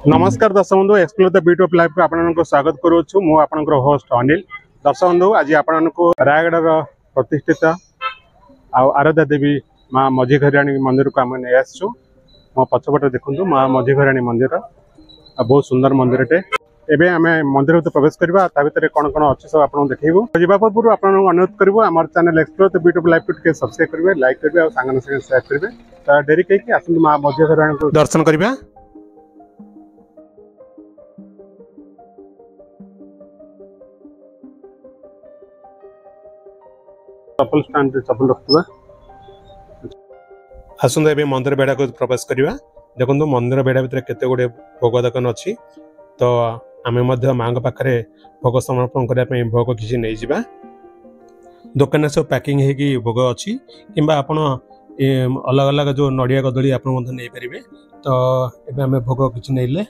नमस्कार दर्शक बंधु explore the beauty of life को आपको स्वागत करुछु मु आपनकर होस्ट अनिल। दर्शक बंधु आज आपको रायगढ़ प्रतिष्ठित आराध्या देवी माँ मझी घराणी मंदिर को आम नहीं आसु। मो पछपटे देखु माँ मझी घराणी मंदिर बहुत सुंदर मंदिर टे। एबे आम मंदिर भर प्रवेश करवा भितर कौन कौन अच्छे सब आपको देखू। जावा पूर्व आप अनुरोध करूँ आम channel explore the beauty of life को सब्सक्राइब करेंगे, लाइक करेंगे और सांग शेयर करेंगे। तो डेरी कहीं आसतु माँ मझी घराणी को दर्शन करवा। चप्पल स्टैंड चप्पल रखा आसंता ए मंदिर बेढ़ा को प्रवेश करवा। देखो मंदिर बेढ़ा भितर केते गुड़े भोग दোकान अच्छी, तो आम माँ पाखे भोग समर्पण करने भोग किसी नहीं जावा। दुकान सब पैकिंग होगी भोग अच्छी कि आप अलग अलग जो नड़िया कदली आप नहीं पारे। तो ये आम भोग किसी नहीं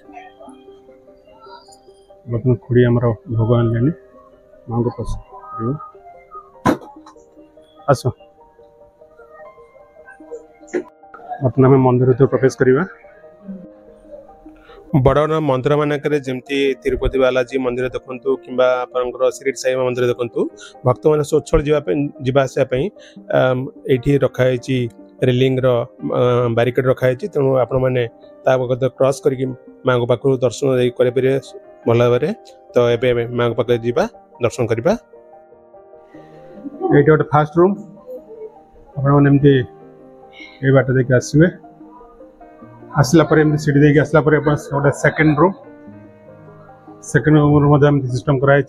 खुड़ी आम भोग आने माँ को पसंद आस बर्तमान आम मंदिर भर प्रवेश करवा। बड़ मंदिर मानक जमती तिरुपति बालाजी मंदिर देखु कि शिरडी साई मंदिर देखु भक्त मैंने स्वच्छल जावाई ये रखाई रेलिंग बारिकेड रखाई। तेणु आपण मैंने क्रॉस करके माँ पाख दर्शन करें भल भाव। तो ये माँ पाखे जा दर्शन करवा। ये गोटे फास्ट रूम आपमती ये बाट देखिए आसवे आसला सीढ़ी देखिए आसला गोटे सेकेंड रूम सिस्टम कराई।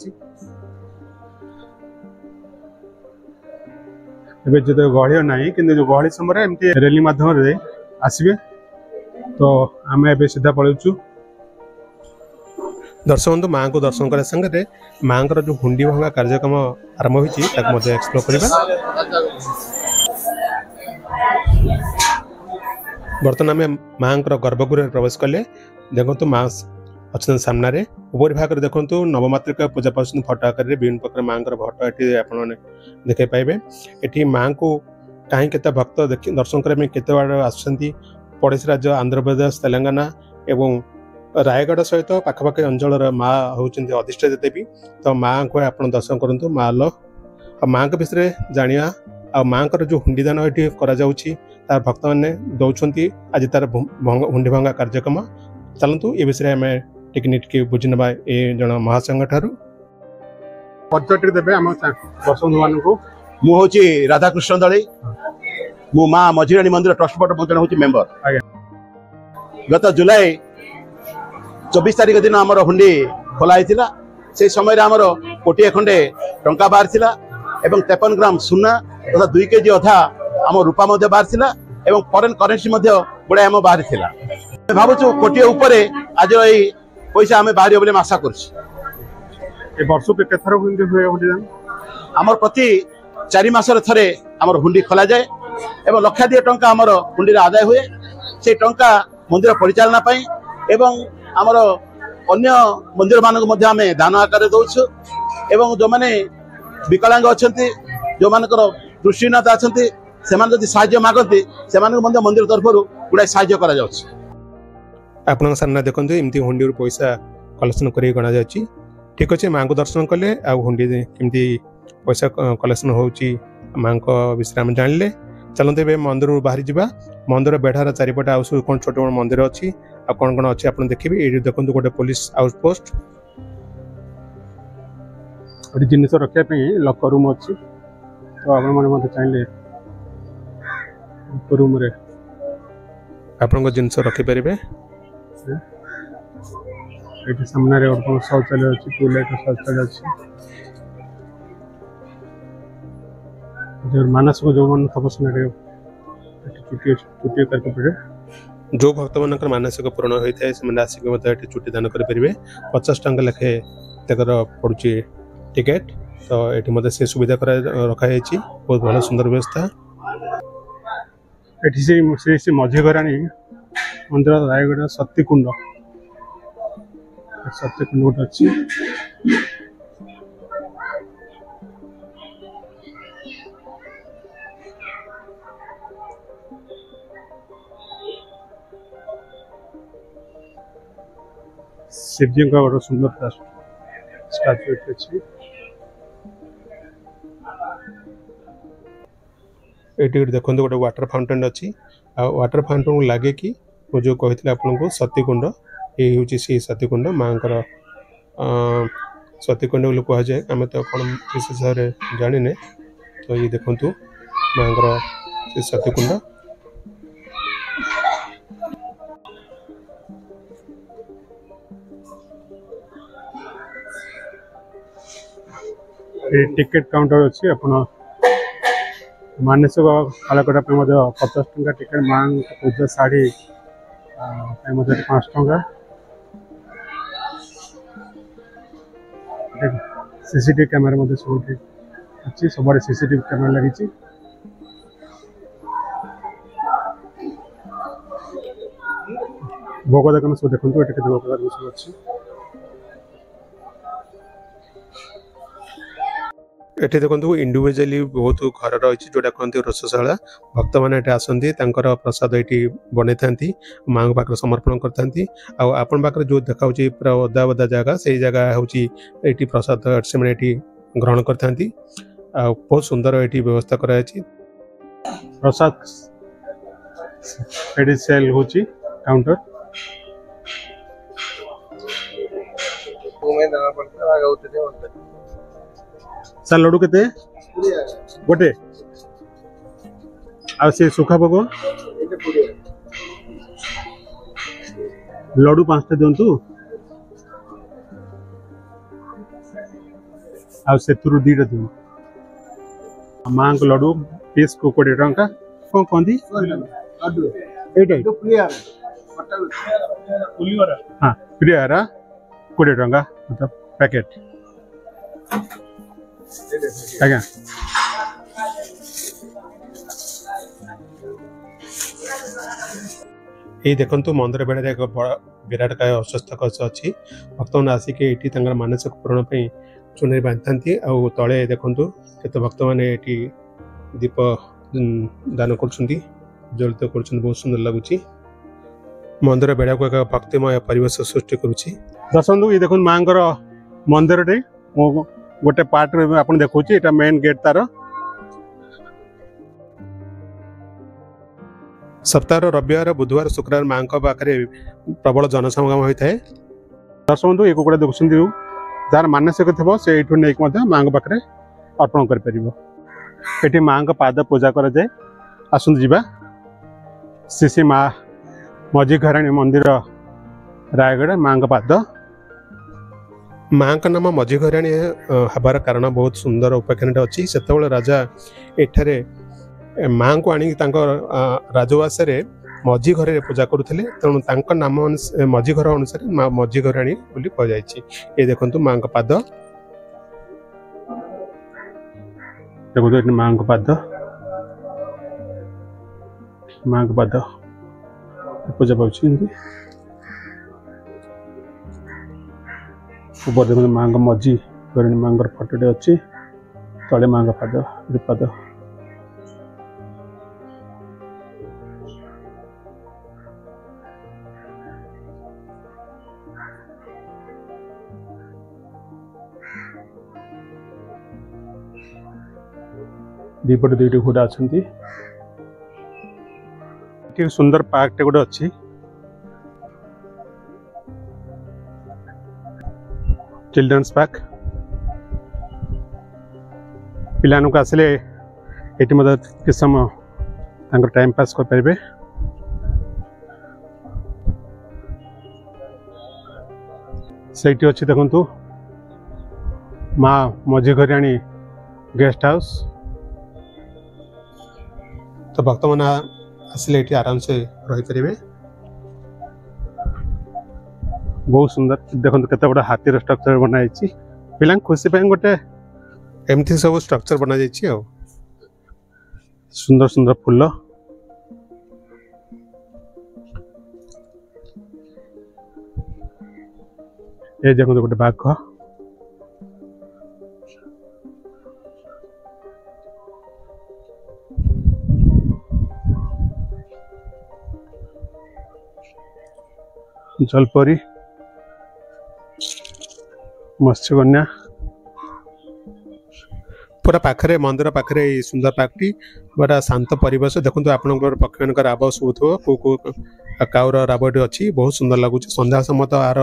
जो गहली ना कि जो गहली समय एमती रेली मध्यम आसवे। तो आम ए सीधा पलू दर्शक बंधु माँ को दर्शन करने संगे माँ जो हुंडी भंगा कार्यक्रम आरंभ होती एक्सप्लोर करवा। बर्तमान आम माँ गर्भगृह प्रवेश कले। देखो माँ अच्छा सामने ऊपर भाग देखो नवमात्रिका पूजा पाठ फटो आकार विभिन्न प्रकार माँ भट्ट ये आप देखे पाइबे। ये माँ को कहीं के भक्त दर्शन करने केते बार आसुँच पड़ोसी राज्य आंध्र प्रदेश तेलंगाना एवं रायगढ़ सहित पाखापाखि अंचल माँ होती अधिष्ठित देवी। तो माँ को आप दर्शन करूँ माँ माँ के विषय जाना आ माँ जो हुंडीदान ये तार भक्त मैंने दौरान आज तार हुंडी भंगा कार्यक्रम चलतु ये विषय आम टिके बुझी ना ये जन महासंघ ठारू परिचय देवे आम दर्शक मान को। मुझे राधाकृष्ण दले मु माँ मझीराणी मंदिर ट्रस्ट बोर्ड हूँ मेंबर। गत जुलाई 24 तारिख दिन आमर हुंडी खोलाई से समय आमर कोटिए खंडे टंका बाहर 53 ग्राम सुना तथा 2 केजी अधा आम रूपा बाहर फॉरेन करेन्सी गुड़ाए आम बाहर भावुँ कोटिए उपर आज यही पैसा आम बाहर बोले आशा कर प्रति 4 मासर थे आम हुंडी खोल जाए और लक्षाधिक टंका आमर हुंडी आदाय हुए। से टंका मंदिर परिचालना एवं आमर अन्य मंदिर मानक दान आकार दौचु एवं जो मैंने विकलांग अच्छा जो मान दृष्टिहीनता अच्छा से साहाय्य मागती से मंदिर तरफ गुड़ाए साहाय्य कर सामने देखो एमती हुंडी पैसा कलेक्शन कर गणा जा। ठीक अच्छे माँ को दर्शन कले आ हुंडी केमती पैसा कलेक्शन हो माँ को विषय आम जानले। चलते ए मंदिर बाहरी जा। मंदिर बेढ़ार चारिपटे आउ सब कौन छोट छोट मंदिर अच्छी आ कौन कौन अच्छी आप देखिए। ये देखो गोटे पुलिस आउटपोस्ट जिनस रखापी लकर रूम अच्छी। तो आप चाहिए रूम रे आपण जिनस रखिपारे। ये सामने शौचालय अच्छी टॉयलेट शौचालय अच्छी जो मानसिक जो मन तपस्या चुटी करके जो भक्त मान मानसिक पूर्ण होता है से आसिक चुटी दान करेंगे। 50 टंका लेखे पड़ुची टिकेट। तो ये से सुविधा रखाई बहुत भल सुंदर व्यवस्था। ये श्री मझी घराणी मंदिर रायगढ़ सतीकुंड गोटे अच्छी। शिवजी का बड़ा सुंदर स्टैचू अच्छी ये देखो गोटे वाटर फाउंटेन अच्छी वाटर फाउंटेन लगे कि जो कही आपको सतीकुंड ये हूँ से सतीकुंड माँ सतीकुंड बोली कहुए आम तो कौन विशेष भाव में जाने तो ये देखु माँ से सतीकुंड टिकेट काउंटर अच्छी आप मानसिक कलाकार 50 टंका टिकेट माँ पूजा शाढ़ी 5 टंका सीसीटीवी कैमेरा सब अच्छी सब सीसीटीवी कैमेरा लगी भोग दुकान सब देखो ये भोग दुकान सब अच्छी एठी देखो इंडिविजुअली बहुत घर रही जोटा कहते रोषशाला भक्त मैंने आसती प्रसाद ये बन था माँ पाखे समर्पण करते आपन पाखे जो देखा पूरा ओदा ओदा जगह से जगह हूँ प्रसाद से ग्रहण करते बहुत सुंदर ये व्यवस्था कराई प्रसाद सेल हो काउंटर सर लड्डू केते गोटे आ से सुखा भोग लड्डू 5टा दिंतु आ से 2टा दिंतु माँ को लड्डू पीस को 20 टंका कौन कहती हाँ प्रियारा 20 टंका मतलब पैकेट आज्ञा ये देखो मंदिर बेड़े एक विराट काय अश्वस्थ कक्ष अच्छी भक्त मैंने आसिक ये मानसिक पूरण चुनरी बांधि आउ तले देखु केत भक्त मैंने दीप दान कर जलित कर बहुत सुंदर लगुच मंदिर बेड़ा को एक भक्तिमय परिवेश सृष्टि करुच्ची दर्शन ये देखो माँ मंदिर टे गोटे पार्ट आप देखा मेन गेट तार सप्ताह रविवार बुधवार शुक्रवार माँ पाखे प्रबल जनसमागम होता है दर्शक बंधु ये कुकुड़ा देखुं जार मानसिक थो से नहीं माँ पाखे अर्पण कर माँ पाद पूजा कर जाए आसतु जा श्री माँ मझी घराणी मंदिर रायगढ़ माँ पाद माँ का नाम मझी घराणी हबार कारण बहुत सुंदर उपाख्यान अच्छी से राजा एठारे माँ को आनी राजवास मझी घर पूजा करुले तेणु नाम मझी घर अनुसार माँ मझी घराणी बोली कहुई ये देखो माँ का पाद देखो माँ का पाद पूजा पाँच ऊपर देखो माँ मझी घराणी माँ फटोटे अच्छी तले माँ पाद पाद दीपटे दुईटी घोड़ा अच्छा सुंदर पार्क टे गोटे अच्छी चिल्ड्रंस पार्क पिलानों को आसिले ये कि समय टाइम पास कर पारे से अच्छी देखु माँ मझी घराणी गेस्ट हाउस तो भक्त मैंने आसिले ये आराम से रही पारे बहुत सुंदर देखो केते बड़ा हाथी स्ट्रक्चर बनाई पिला खुशी गोटे एमती सब स्ट्रक्चर बना जाइए सुंदर सुंदर फूल ये देखो गोटे बाघ जलपरी मत्स्यकन्या पूरा पाखरे मंदिर पाखरे सुंदर पार्कटी बड़ा शांत परिवेश देखो आपण पक्षी मान राब शोथो को काउर राबटी अच्छी बहुत सुंदर लगुच संध्या समय तो आर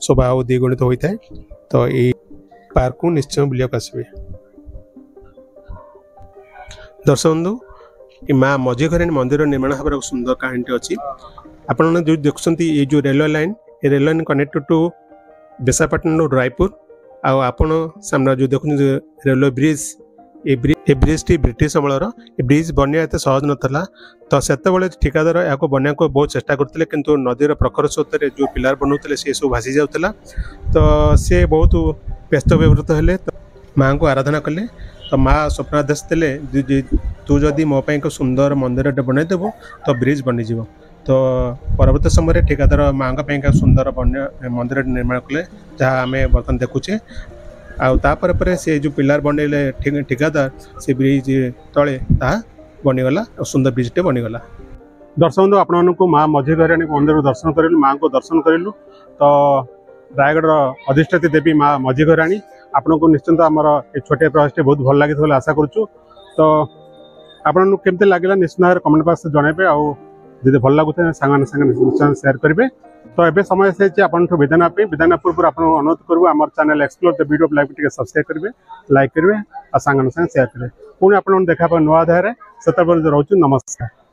शोभा और द्विगुणित होता है तो ये पार्क को निश्चय बुलाक आसबे। दर्शक बंधु माँ मझीघराणी मंदिर निर्माण हमारे सुंदर कहानी अच्छी आपण जो देखुं ये जो railway line connected to Visakhapatnam Raipur आपण सामने जो देखुं रेलवे ब्रिज ए ब्रिज टी ब्रिटिश अमलर ए ब्रिज बनया एत सहज नाला तो से ठिकादार या बनया को बहुत चेष्टा करते किंतु नदीर प्रखर स्रोत जो पिलार बनाते सी सब भासी जाऊला तो सी बहुत व्यस्त व्यवहृत हेले तो माँ को आराधना कले तो माँ स्वप्नादेश देले तू जदि मो एक सुंदर मंदिर बनईदेव तो ब्रिज बनीज तो परवर्त समय ठिकादार माँ का सुंदर मंदिर निर्माण कले जहाँ आम बर्तमान देखुचे आपर से जो पिलार बनइले ठिकादार से ब्रिज तले बनीगला सुंदर ब्रिजटे बनीगला। दर्शक बंधु आपण माँ मझीघराणी मंदिर दर्शन करूँ माँ को दर्शन करूँ तो रायगढ़ अधिष्ठात्री देवी माँ मझीघराणी आपन को निश्चिंत आमर ये छोटे प्रयास बहुत भल लगी आशा करूँ तो आपन केमती लगे निश्चित भाव कमेंट बॉक्स जनइबे आदि भल लगुता सांग निश्चय सेयार करेंगे तो ये समय से विदाय विदाय पूर्व आप अनुरोध करूँ आम channel explore the video live T subscribe करेंगे लाइक करेंगे और सांग सेयार करेंगे पुणी आप देखा नुआ अध्याय से रोचु नमस्कार।